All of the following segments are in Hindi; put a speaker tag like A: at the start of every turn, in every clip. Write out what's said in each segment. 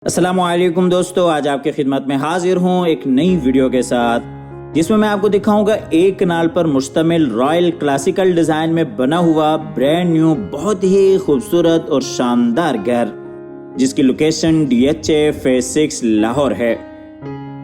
A: अस्सलामुअलैकुम दोस्तों, आज आपकी खिदमत में हाजिर हूँ एक नई वीडियो के साथ जिसमें मैं आपको दिखाऊंगा एक कनाल पर मुश्तमिल रॉयल क्लासिकल डिजाइन में बना हुआ ब्रांड न्यू बहुत ही खूबसूरत और शानदार घर जिसकी लोकेशन DHA फेज 6 लाहौर है।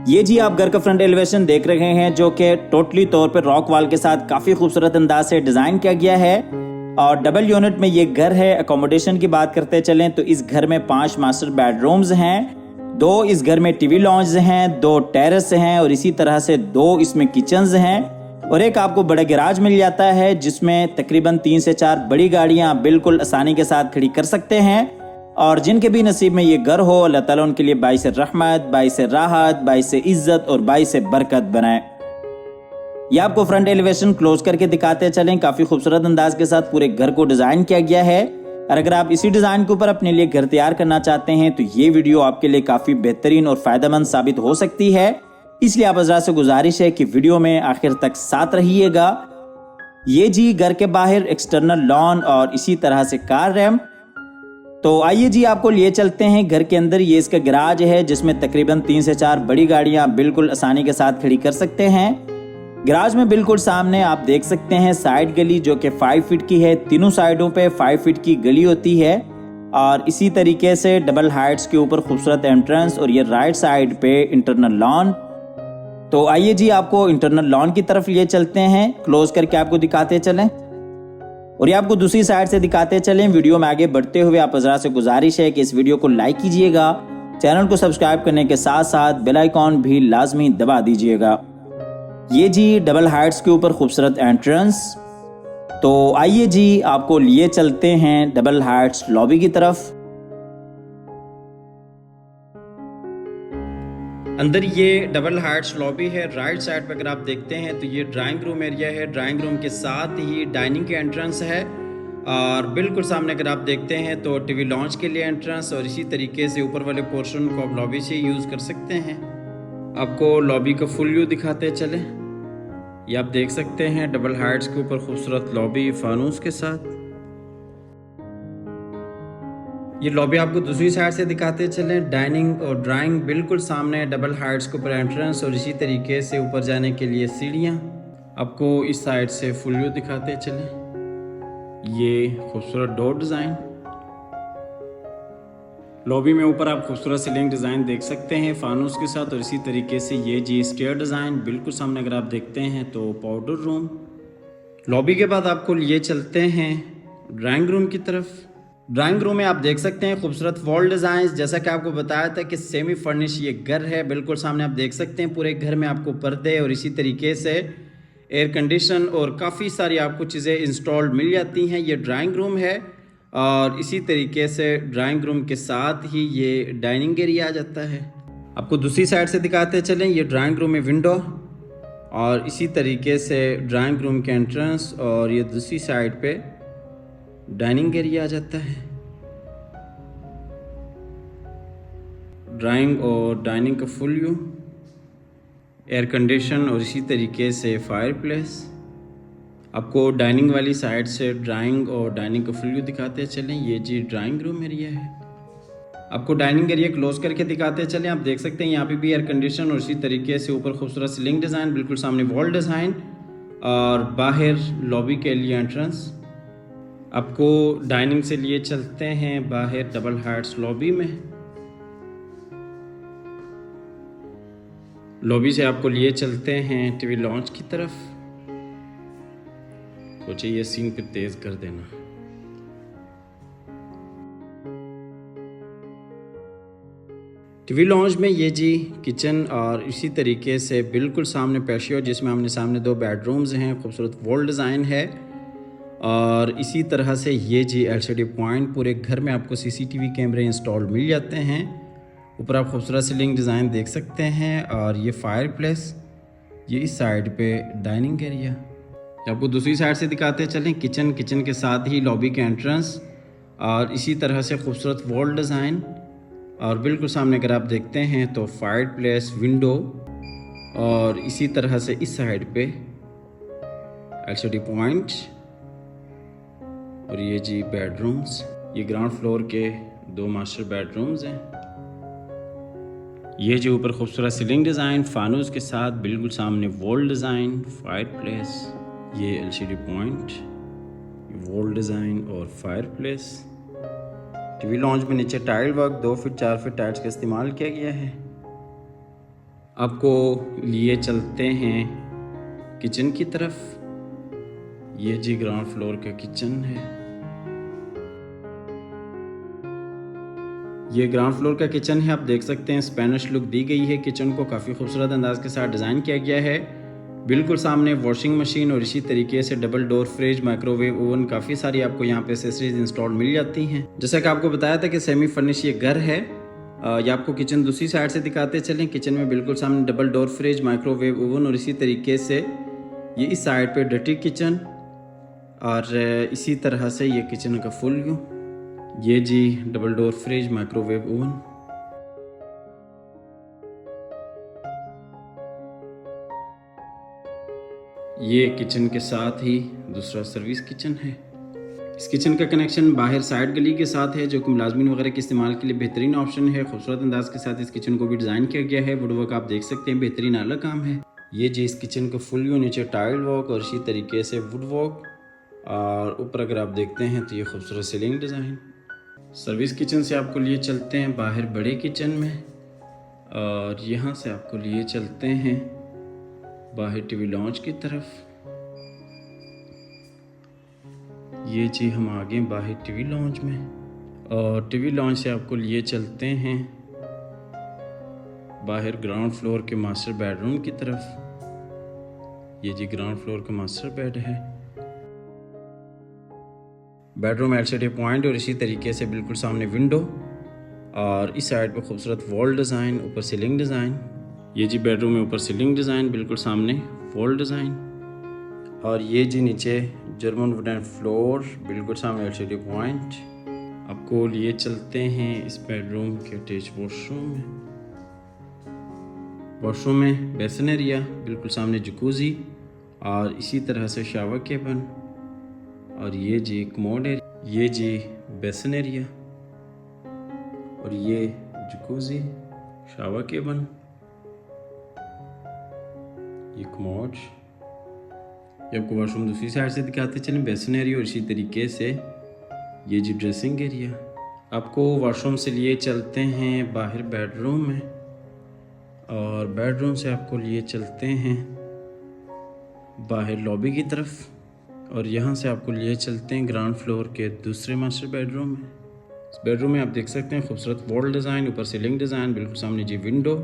A: ये जी आप घर का फ्रंट एलिवेशन देख रहे हैं जो कि टोटली तौर पर रॉक वॉल के साथ काफी खूबसूरत अंदाज से डिजाइन किया गया है और डबल यूनिट में ये घर है। अकोमोडेशन की बात करते चलें तो इस घर में 5 मास्टर बेडरूम्स हैं, 2 इस घर में टीवी लॉन्ज हैं, 2 टेरेस हैं और इसी तरह से 2 इसमें किचन्स हैं और एक आपको बड़ा गैराज मिल जाता है जिसमें तकरीबन 3 से 4 बड़ी गाड़ियां बिल्कुल आसानी के साथ खड़ी कर सकते हैं। और जिनके भी नसीब में ये घर हो, अल्लाह ताला उनके लिए बाइस रहमत, बाइस राहत, बाइस इज्जत और बाइस बरकत बनाए। ये आपको फ्रंट एलिवेशन क्लोज करके दिखाते चलें। काफी खूबसूरत अंदाज के साथ पूरे घर को डिजाइन किया गया है और अगर आप इसी डिजाइन के ऊपर अपने लिए घर तैयार करना चाहते हैं तो ये वीडियो आपके लिए काफी बेहतरीन और फायदेमंद साबित हो सकती है। इसलिए आप हज़रात से गुजारिश है कि वीडियो में आखिर तक साथ रहिएगा। ये जी घर के बाहर एक्सटर्नल लॉन और इसी तरह से कार रैम्प। तो आइए जी आपको लिए चलते हैं घर के अंदर। ये इसका गैराज है जिसमें तकरीबन 3 से 4 बड़ी गाड़ियां बिल्कुल आसानी के साथ खड़ी कर सकते हैं। गैराज में बिल्कुल सामने आप देख सकते हैं साइड गली जो कि 5 फीट की है। तीनों साइडों पे 5 फीट की गली होती है और इसी तरीके से डबल हाइट्स के ऊपर खूबसूरत एंट्रेंस और ये राइट साइड पे इंटरनल लॉन। तो आइए जी आपको इंटरनल लॉन की तरफ लिए चलते हैं, क्लोज करके आपको दिखाते चलें और ये आपको दूसरी साइड से दिखाते चलें। वीडियो में आगे बढ़ते हुए आप हज़रात से गुजारिश है कि इस वीडियो को लाइक कीजिएगा, चैनल को सब्सक्राइब करने के साथ साथ बेल आइकॉन भी लाजमी दबा दीजिएगा। ये जी डबल हाइट्स के ऊपर खूबसूरत एंट्रेंस। तो आइए जी आपको लिए चलते हैं डबल हाइट्स लॉबी की तरफ। अंदर ये डबल हाइट्स लॉबी है। राइट साइड पे अगर आप देखते हैं तो ये ड्राइंग रूम एरिया है। ड्राइंग रूम के साथ ही डाइनिंग की एंट्रेंस है और बिल्कुल सामने अगर आप देखते हैं तो टीवी लॉन्च के लिए एंट्रेंस और इसी तरीके से ऊपर वाले पोर्शन को आप लॉबी से यूज़ कर सकते हैं। आपको लॉबी का फुल व्यू दिखाते चले। ये आप देख सकते हैं डबल हाइट्स के ऊपर खूबसूरत लॉबी फानूस के साथ। ये लॉबी आपको दूसरी साइड से दिखाते चले। डाइनिंग और ड्राइंग बिल्कुल सामने, डबल हाइट्स के ऊपर एंट्रेंस और इसी तरीके से ऊपर जाने के लिए सीढ़ियाँ। आपको इस साइड से फुल व्यू दिखाते चले। ये खूबसूरत डोर डिज़ाइन। लॉबी में ऊपर आप खूबसूरत सीलिंग डिज़ाइन देख सकते हैं फानूस के साथ और इसी तरीके से ये जी स्टेयर डिज़ाइन बिल्कुल सामने अगर आप देखते हैं तो पाउडर रूम। लॉबी के बाद आपको लिए चलते हैं ड्राइंग रूम की तरफ। ड्राइंग रूम में आप देख सकते हैं खूबसूरत वॉल डिज़ाइन। जैसा कि आपको बताया था कि सेमी फर्निश ये घर है। बिल्कुल सामने आप देख सकते हैं पूरे घर में आपको पर्दे और इसी तरीके से एयर कंडीशन और काफ़ी सारी आपको चीज़ें इंस्टॉल्ड मिल जाती हैं। ये ड्राइंग रूम है और इसी तरीके से ड्राइंग रूम के साथ ही ये डाइनिंग एरिया आ जाता है। आपको दूसरी साइड से दिखाते चलें। ये ड्राइंग रूम में विंडो और इसी तरीके से ड्राइंग रूम के एंट्रेंस और ये दूसरी साइड पे डाइनिंग एरिया आ जाता है। ड्राइंग और डाइनिंग का फुल व्यू, एयर कंडीशन और इसी तरीके से फायर प्लेस। आपको डाइनिंग वाली साइड से ड्राइंग और डाइनिंग का फुल व्यू दिखाते चलें। ये जी ड्राइंग रूम एरिया है। आपको डाइनिंग एरिया क्लोज करके दिखाते चलें। आप देख सकते हैं यहाँ पे भी एयर कंडीशन और इसी तरीके से ऊपर खूबसूरत सीलिंग डिज़ाइन, बिल्कुल सामने वॉल डिज़ाइन और बाहर लॉबी के लिए एंट्रेंस। आपको डाइनिंग से लिए चलते हैं बाहर डबल हाइट्स लॉबी में। लॉबी से आपको लिए चलते हैं टीवी लॉन्च की तरफ। सोचिए ये सीन पे तेज कर देना। टीवी लॉन्च में ये जी किचन और इसी तरीके से बिल्कुल सामने पैशियो जिसमें हमने सामने 2 बेडरूम्स हैं। खूबसूरत वॉल डिज़ाइन है और इसी तरह से ये जी LCD पॉइंट। पूरे घर में आपको CCTV कैमरे इंस्टॉल मिल जाते हैं। ऊपर आप खूबसूरत सीलिंग डिज़ाइन देख सकते हैं और ये फायर प्लेस। ये इस साइड पे डाइनिंग एरिया। आपको दूसरी साइड से दिखाते चलें। किचन के साथ ही लॉबी के एंट्रेंस और इसी तरह से खूबसूरत वॉल डिज़ाइन और बिल्कुल सामने अगर आप देखते हैं तो फायर प्लेस, विंडो और इसी तरह से इस साइड पे LCD पॉइंट और ये जी बेडरूम्स। ये ग्राउंड फ्लोर के 2 मास्टर बेडरूम्स हैं। ये जो ऊपर खूबसूरत सीलिंग डिज़ाइन फानूस के साथ, बिल्कुल सामने वॉल डिज़ाइन, फायरप्लेस, ये एलसीडी पॉइंट, वॉल डिज़ाइन और फायरप्लेस। टीवी लॉन्च में नीचे tile work 2 feet 4 feet tiles का इस्तेमाल किया गया है। आपको लिए चलते हैं किचन की तरफ। ये जी ग्राउंड फ्लोर का किचन है। ये ग्राउंड फ्लोर का किचन है। आप देख सकते हैं स्पेनिश लुक दी गई है। किचन को काफ़ी खूबसूरत अंदाज के साथ डिज़ाइन किया गया है। बिल्कुल सामने वॉशिंग मशीन और इसी तरीके से double door fridge, microwave oven, काफ़ी सारी आपको यहाँ पे एक्सेसरीज इंस्टॉल मिल जाती हैं। जैसा कि आपको बताया था कि सेमी फर्निश ये घर है। ये आपको किचन दूसरी साइड से दिखाते चलें। किचन में बिल्कुल सामने double door fridge, microwave oven और इसी तरीके से ये इस साइड पे डर्टी किचन और इसी तरह से ये किचन का फुल व्यू। ये जी double door fridge, microwave oven. ये किचन के साथ ही दूसरा सर्विस किचन है। इस किचन का कनेक्शन बाहर साइड गली के साथ है, जो कि मुलाजमीन वगैरह के इस्तेमाल के लिए बेहतरीन ऑप्शन है। खूबसूरत अंदाज के साथ इस किचन को भी डिज़ाइन किया गया है। वुडवर्क आप देख सकते हैं, बेहतरीन आला काम है। ये जी इस किचन का फुल व्यू, नीचे टाइल वर्क और इसी तरीके से वुडवर्क, और ऊपर अगर आप देखते हैं तो ये खूबसूरत सीलिंग डिज़ाइन। सर्विस किचन से आपको लिए चलते हैं बाहर बड़े किचन में, और यहाँ से आपको लिए चलते हैं बाहर टीवी लॉन्च की तरफ। ये जी हम आ गए बाहर टीवी लॉन्च में, और टीवी लॉन्च से आपको लिए चलते हैं बाहर ग्राउंड फ्लोर के मास्टर बेडरूम की तरफ। ये जी ग्राउंड फ्लोर का मास्टर बेड है। बेडरूम एलसीडी पॉइंट और इसी तरीके से बिल्कुल सामने विंडो, और इस साइड पे खूबसूरत वॉल डिज़ाइन, ऊपर सीलिंग डिज़ाइन। ये जी बेडरूम में ऊपर सीलिंग डिज़ाइन, बिल्कुल सामने वॉल डिज़ाइन, और ये जी नीचे जर्मन वुडन फ्लोर, बिल्कुल सामने एलसीडी पॉइंट। आपको लिए चलते हैं इस बेडरूम के अटैच वॉशरूम में। वॉशरूम में बेसिन एरिया, बिल्कुल सामने जकूज़ी और इसी तरह से शावर केबिन, और ये जी कमोड एरिया, ये जी बेसिन एरिया और ये जकूज़ी, शावर केबिन, ये कमोड। ये आपको वॉशरूम दूसरी साइड से दिखाते चलें, बेसिन एरिया और इसी तरीके से ये जी ड्रेसिंग एरिया। आपको वॉशरूम से लिए चलते हैं बाहर बेडरूम में, और बेडरूम से आपको लिए चलते हैं बाहर लॉबी की तरफ, और यहाँ से आपको लिए चलते हैं ग्राउंड फ्लोर के दूसरे मास्टर बेडरूम में। इस बेडरूम में आप देख सकते हैं खूबसूरत वॉल डिज़ाइन, ऊपर सीलिंग डिज़ाइन, बिल्कुल सामने जी विंडो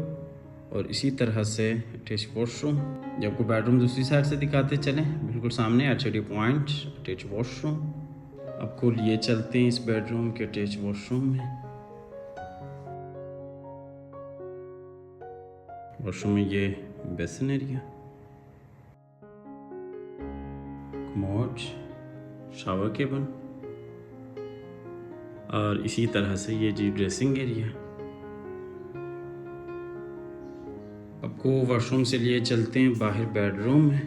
A: और इसी तरह से अटैच वॉशरूम। जब आपको बेडरूम दूसरी साइड से दिखाते चलें, बिल्कुल सामने एलसीडी पॉइंट, अटैच वॉशरूम। आपको लिए चलते हैं इस बेडरूम के अटैच वॉशरूम में। वॉशरूम में ये basin area, commode, shower cabin और इसी तरह से ये जी ड्रेसिंग एरिया। आपको वॉशरूम से लिए चलते हैं बाहर बेडरूम में,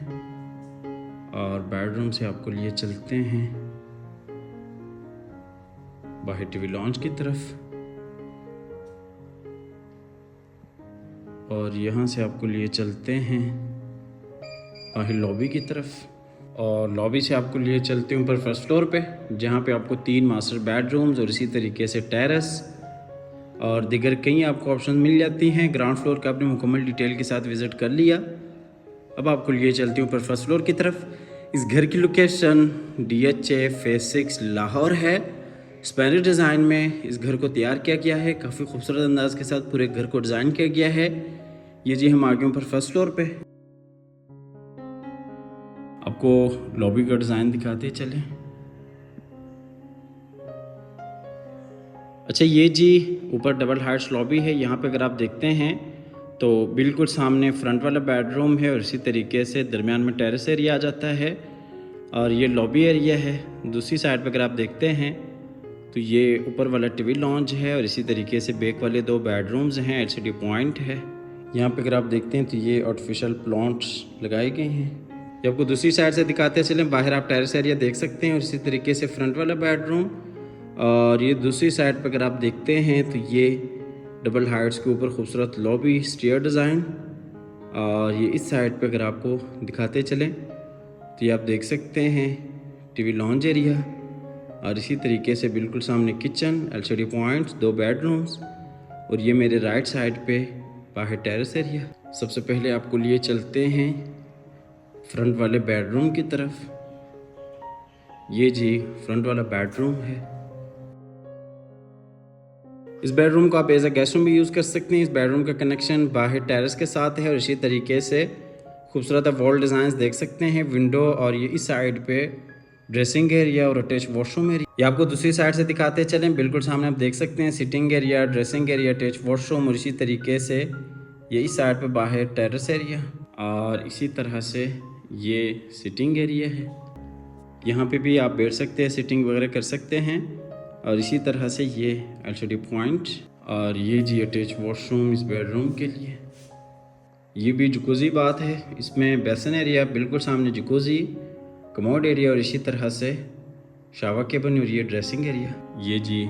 A: और बेडरूम से आपको लिए चलते हैं बाहर टीवी लॉन्च की तरफ, और यहाँ से आपको लिए चलते हैं बाहर लॉबी की तरफ, और लॉबी से आपको लिए चलते हैं ऊपर फर्स्ट फ्लोर पे, जहाँ पे आपको 3 मास्टर बेडरूम्स और इसी तरीके से टेरेस और दिगर कई आपको ऑप्शन मिल जाती हैं। ग्राउंड फ्लोर का आपने मुकम्मल डिटेल के साथ विज़िट कर लिया। अब आपको लिए चलते हैं ऊपर फर्स्ट फ्लोर की तरफ। इस घर की लोकेशन DHA फेज 6 लाहौर है। स्पेनिश डिज़ाइन में इस घर को तैयार किया गया है। काफ़ी खूबसूरत अंदाज के साथ पूरे घर को डिज़ाइन किया गया है। ये जी हम आगे ऊपर फर्स्ट फ्लोर पे। आपको लॉबी का डिज़ाइन दिखाते चलें। अच्छा, ये जी ऊपर डबल हाइट्स लॉबी है। यहाँ पे अगर आप देखते हैं तो बिल्कुल सामने फ्रंट वाला बेडरूम है और इसी तरीके से दरमियान में टेरेस एरिया आ जाता है, और ये लॉबी एरिया है। दूसरी साइड पे अगर आप देखते हैं तो ये ऊपर वाला टीवी लॉन्च है और इसी तरीके से बैक वाले 2 बेडरूम्स हैं, एलसीडी पॉइंट है। यहाँ पे अगर आप देखते हैं तो ये आर्टिफिशियल प्लांट्स लगाए गए हैं। जब आपको दूसरी साइड से दिखाते चलें, बाहर आप टेरेस एरिया देख सकते हैं और इसी तरीके से फ्रंट वाला बेडरूम, और ये दूसरी साइड पर अगर आप देखते हैं तो ये
B: डबल हाइट्स के ऊपर खूबसूरत लॉबी स्टेयर डिज़ाइन। और ये इस साइड पे अगर आपको दिखाते चलें तो ये आप देख सकते हैं टीवी लॉन्ज एरिया, और इसी तरीके से बिल्कुल सामने किचन, एलसीडी पॉइंट्स, 2 बेडरूम्स, और ये मेरे राइट साइड पे बाहर टेरेस एरिया। सबसे पहले आपको लिए चलते हैं फ्रंट वाले बेडरूम की तरफ। ये जी फ्रंट वाला बेडरूम है। इस बेडरूम को आप एज अ गेस्ट रूम भी यूज़ कर सकते हैं। इस बेडरूम का कनेक्शन बाहर टेरेस के साथ है, और इसी तरीके से खूबसूरत वॉल डिज़ाइंस देख सकते हैं, विंडो, और ये इस साइड पे ड्रेसिंग एरिया और अटैच वॉशरूम एरिया। ये आपको दूसरी साइड से दिखाते चलें, बिल्कुल सामने आप देख सकते हैं sitting area, dressing area, attach washroom, और इसी तरीके से ये इस साइड पे बाहर टेरेस एरिया, और इसी तरह से ये सिटिंग एरिया है। यहाँ पे भी आप बैठ सकते हैं, सिटिंग वगैरह कर सकते हैं, और इसी तरह से ये एलसीडी पॉइंट, और ये जी अटैच वॉशरूम इस बेडरूम के लिए। ये भी जकूज़ी बात है, इसमें बेसन एरिया, बिल्कुल सामने जकूज़ी, कमोड एरिया, और इसी तरह से शावर केबिन, और ये ड्रेसिंग एरिया। ये जी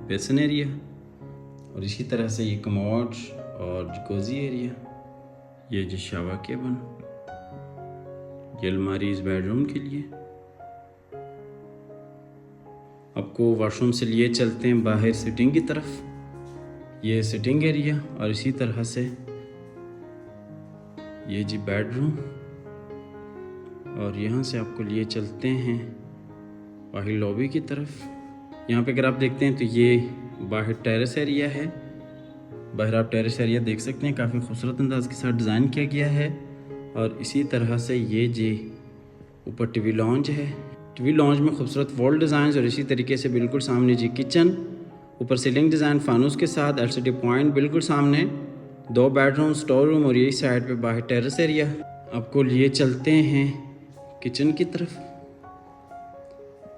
B: बेसन एरिया, और इसी तरह से ये कमोड और जकूज़ी एरिया। ये जी शावर केबिन, ये अलमारी इस बेडरूम के लिए। आपको वॉशरूम से लिए चलते हैं बाहर सिटिंग की तरफ। ये सिटिंग एरिया, और इसी तरह से ये जी बेडरूम, और यहाँ से आपको लिए चलते हैं बाहर लॉबी की तरफ। यहाँ पे अगर आप देखते हैं तो ये बाहर टेरेस एरिया है। बाहर आप टेरेस एरिया देख सकते हैं, काफ़ी खूबसूरत अंदाज के साथ डिज़ाइन किया गया है। और इसी तरह से ये जी ऊपर टीवी लॉन्ज है। टीवी लॉन्ज में खूबसूरत वॉल डिज़ाइन, और इसी तरीके से बिल्कुल सामने जी किचन, ऊपर सीलिंग डिज़ाइन फानूस के साथ, एलसीडी पॉइंट बिल्कुल सामने, 2 बेडरूम, स्टोर रूम, और यही साइड पे बाहर टेरेस एरिया। आपको लिए चलते हैं किचन की तरफ।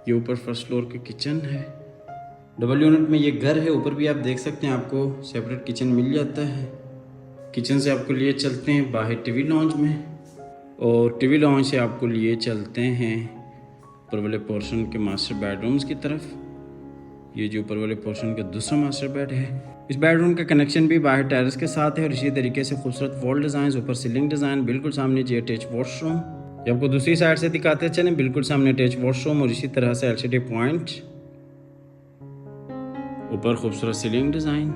B: ये ऊपर फर्स्ट फ्लोर का किचन है। डबल यूनिट में ये घर है। ऊपर भी आप देख सकते हैं आपको सेपरेट किचन मिल जाता है। किचन से आपको लिए चलते हैं बाहर टीवी लॉन्ज में, और टीवी लॉन्ज से आपको लिए चलते हैं ऊपर वाले पोर्शन के मास्टर बेडरूम्स की तरफ। ये जो ऊपर वाले पोर्शन का दूसरा मास्टर बेड है। इस बेडरूम का कनेक्शन भी बाहर टेरेस के साथ है, और इसी तरीके से खूबसूरत वॉल डिज़ाइन, ऊपर सीलिंग डिज़ाइन, बिल्कुल सामने जी अटैच वॉशरूम। ये आपको दूसरी साइड से दिखाते चलें, बिल्कुल सामने अटैच वॉशरूम, और इसी तरह से एलसीडी पॉइंट, ऊपर खूबसूरत सीलिंग डिज़ाइन।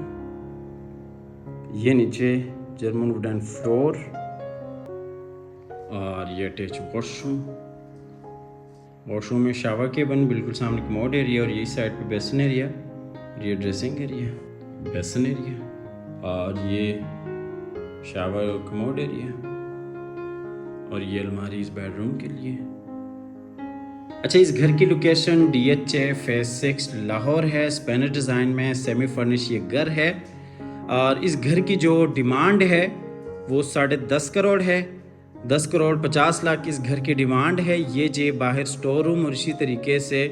B: ये नीचे जर्मन वुडन फ्लोर, और ये अटैच वॉशरूम। वॉशरूम में शावर केबिन, बिल्कुल सामने कमोड एरिया, और ये साइड पे बेसन एरिया, और ये ड्रेसिंग एरिया, बेसन एरिया, और ये शावर और कमोड एरिया, और ये अलमारी इस बेडरूम के लिए। अच्छा, इस घर की लोकेशन DHA फेज 6 लाहौर है। स्पेनिश डिज़ाइन में सेमी फर्निश ये घर है, और इस घर की जो डिमांड है वो 10.5 करोड़ है। 10 करोड़ 50 लाख इस घर की डिमांड है। ये जे बाहर स्टोर रूम, और इसी तरीके से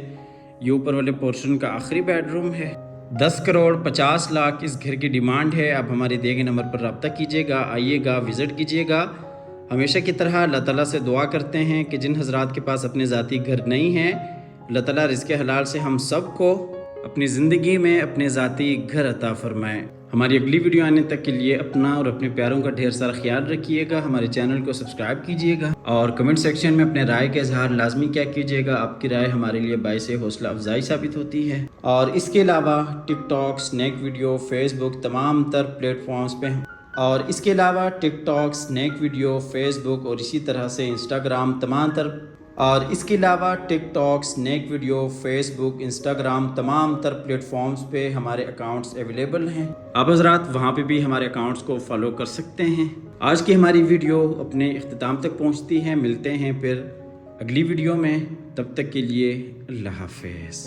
B: ये ऊपर वाले पोर्शन का आखिरी बेडरूम है। 10 करोड़ 50 लाख इस घर की डिमांड है। आप हमारे दिए गए नंबर पर रब्ता कीजिएगा, आइएगा, विज़िट कीजिएगा। हमेशा की तरह अल्लाह ताला से दुआ करते हैं कि जिन हजरात के पास अपने ज़ाती घर नहीं हैं, अल्लाह ताला रिज़्क़े हलाल से हम सब को अपनी ज़िंदगी में अपने ज़ाती घर अता फ़रमाएँ। हमारी अगली वीडियो आने तक के लिए अपना और अपने प्यारों का ढेर सारा ख्याल रखिएगा। हमारे चैनल को सब्सक्राइब कीजिएगा, और कमेंट सेक्शन में अपने राय का इजहार लाजमी क्या कीजिएगा। आपकी राय हमारे लिए बाइस हौसला अफजाई साबित होती है। और इसके अलावा टिकटॉक, स्नैक वीडियो, फेसबुक, तमाम तर प्लेटफॉर्म्स पे, और इसके अलावा टिकटॉक, स्नैक वीडियो, फेसबुक, और इसी तरह से इंस्टाग्राम, तमाम तर प्लेटफॉर्म्स पे हमारे अकाउंट्स अवेलेबल हैं। आप हजरात वहाँ पे भी हमारे अकाउंट्स को फॉलो कर सकते हैं। आज की हमारी वीडियो अपने इख्तिताम तक पहुँचती है। मिलते हैं फिर अगली वीडियो में, तब तक के लिए अल्लाह हाफिज़।